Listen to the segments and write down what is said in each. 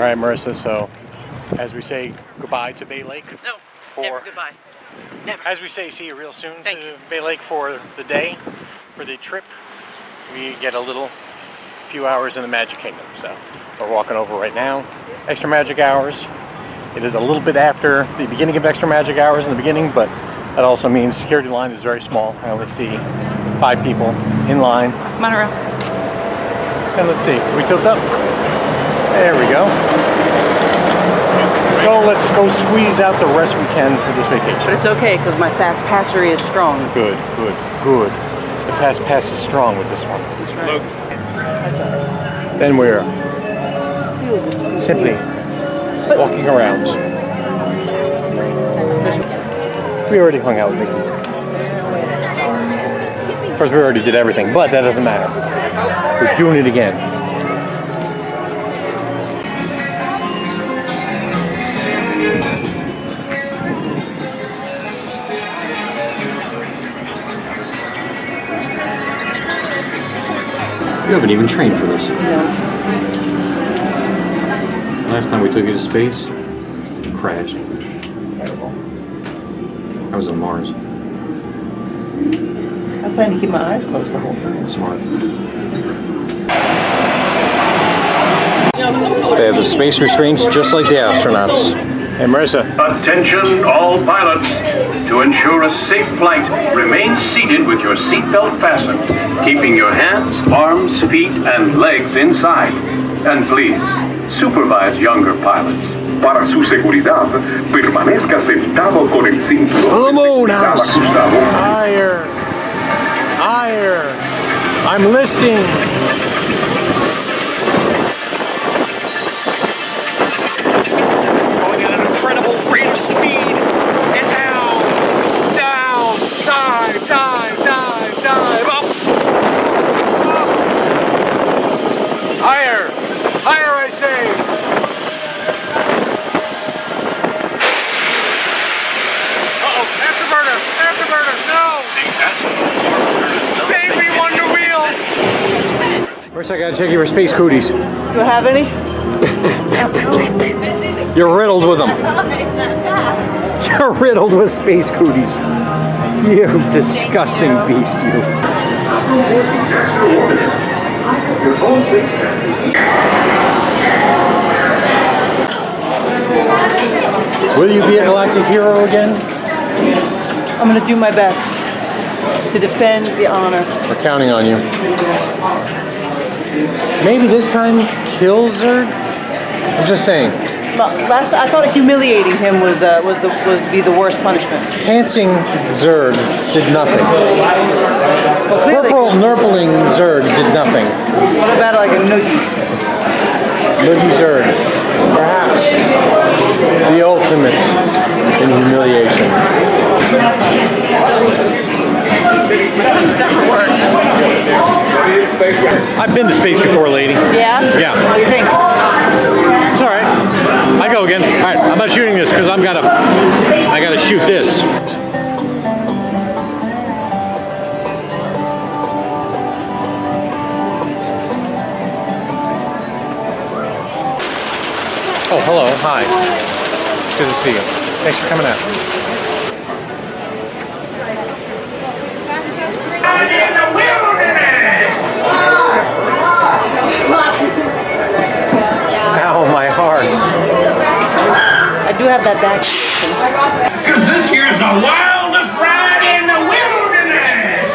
right, Marissa, so as we say goodbye to Bay Lake. No, never goodbye. Never. As we say, see you real soon Thank to you. Bay Lake for the day, for the trip. We get a few hours in the Magic Kingdom. So we're walking over right now. Extra Magic Hours. It is a little bit after the beginning of Extra Magic Hours in the beginning, but that also means security line is very small. I only see 5 people in line. Monorail. And let's see, can we tilt up? There we go. So let's go squeeze out the rest we can for this vacation. But it's okay because my fast passery is strong. Good, good, good. The fast pass is strong with this one. That's right. Then we're simply walking around. We already hung out with Mickey. Of course, we already did everything, but that doesn't matter. We're doing it again. You haven't even trained for this. No. Last time we took you to space, you crashed. I was on Mars. I plan to keep my eyes closed the whole time. Smart. They have the space restraints just like the astronauts. Hey, Marissa. Attention all pilots. To ensure a safe flight, remain seated with your seatbelt fastened, keeping your hands, arms, feet, and legs inside. And please, supervise younger pilots. Para su seguridad, permanezca sentado con el cinturón de seguridad ajustado. Higher. Higher. I'm listing. Going at an incredible rate of speed. And down, down, dive, dive, dive, dive, up. Higher, higher I say. Uh-oh, afterburner, afterburner, no. Save me, Wonder Wheel. Marissa, I gotta check you for space cooties. Do I have any? You're riddled with them. You're riddled with space cooties. You disgusting beast, you. Will you be a galactic hero again? I'm going to do my best to defend the honor. We're counting on you. Maybe this time kill Zurg? I'm just saying. Last, I thought humiliating him was to be the worst punishment. Pantsing Zurg did nothing. Well, clearly, Purple nurpling Zurg did nothing. what about like a noogie? Noogie Zurg. Perhaps the ultimate in humiliation. I've been to space before, lady. Yeah? Yeah. What do you think? It's all right. I go again. All right, I'm not shooting this because I gotta shoot this. Oh, hello. Hi. Good to see you. Thanks for coming out. Ow, my heart. I do have that back. Because this here's the wildest ride in the wilderness!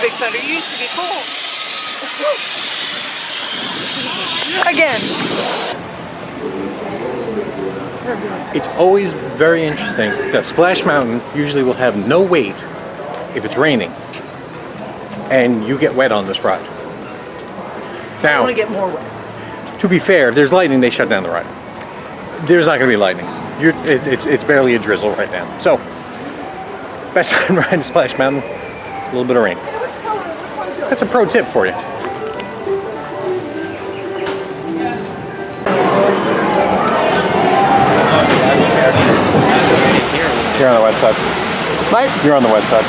Civic Center. You used to be cool. Again. It's always very interesting that Splash Mountain usually will have no wait if it's raining, and you get wet on this ride. I Now, want to get more wet. to be fair, if there's lightning, they shut down the ride. There's not going to be lightning. It's barely a drizzle right now. So, best time riding Splash Mountain, a little bit of rain. That's a pro tip for you. You're on the wet side. What? You're on the wet side.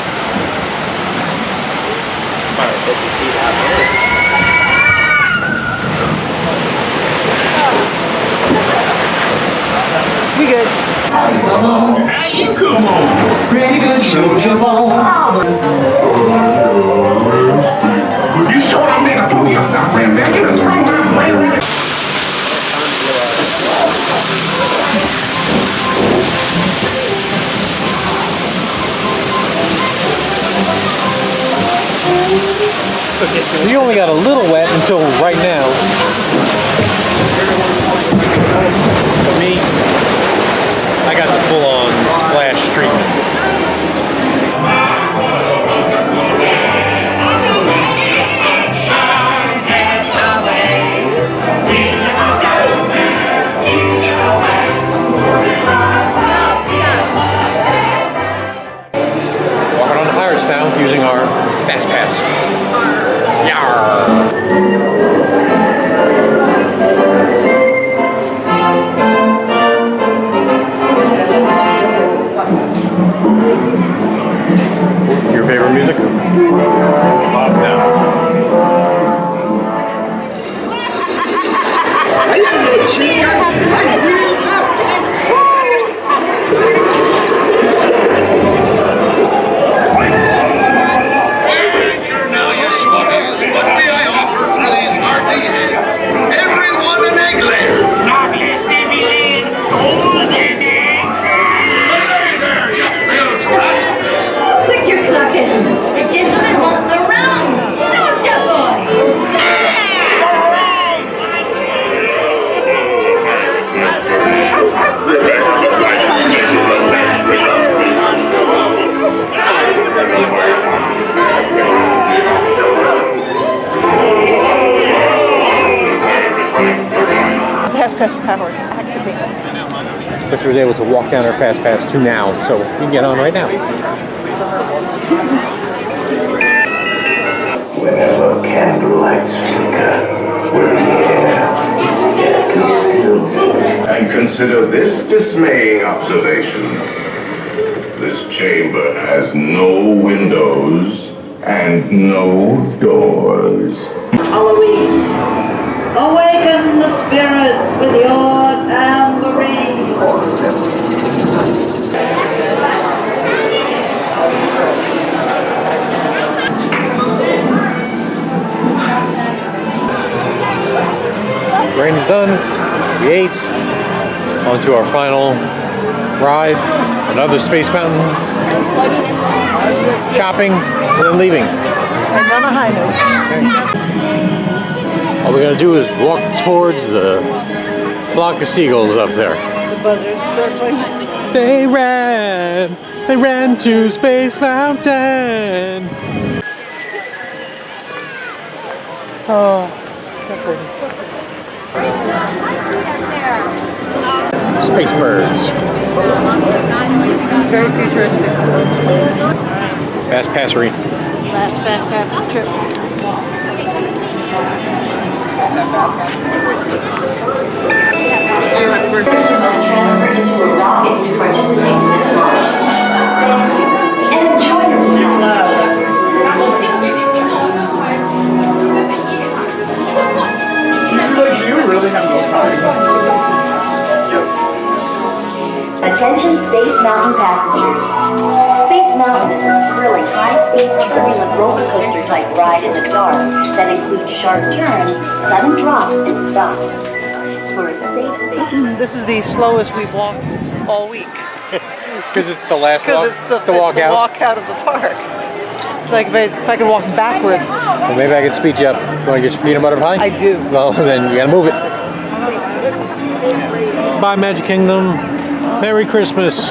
We good. You come on. Pretty good soldier boy. You sure I'm gonna pull yourself, man. We only got a little wet until right now. For me, I got the full-on splash treatment. Walking on the Pirates now using our Fast Pass. Yarr! Your favorite music? Bob now. Now, you swabbies, what may I offer for these martinis? Everyone an egg layer. Hey there, you bilge rat. Quit your clucking! The gentlemen want the rum! Don't ya, boys? Fast Pass powers activated. Clifford was able to walk down our Fast Pass to now, so we can get on right now. Whenever candlelights flicker, where the air is deathly still. And consider this dismaying observation. This chamber has no windows and no doors. Halloween. Awaken the spirits with your tambourine. Rain is done. We ate. On to our final ride. Another Space Mountain. Shopping, and then leaving. And on a high note. All we're gonna do is walk towards the flock of seagulls up there. The buzzard circling. They ran to Space Mountain. Oh, so pretty. Space birds. Very futuristic. Fast passery. Last Fast Pass trip. Transferred into a rocket to participate in this flight. And enjoy the You really have no time. Attention Space Mountain passengers. Space Mountain is a thrilling, high-speed, turbulent roller coaster type ride in the dark that includes sharp turns, sudden drops, and stops. For a safe space. This is the slowest we've walked all week. Because it's the last walk. Because it's the walk out. walk out of the park. It's like if I could walk backwards. Well, maybe I could speed you up. You want to get your peanut butter pie? I do. Well, then you gotta move it. Bye, Magic Kingdom. Merry Christmas.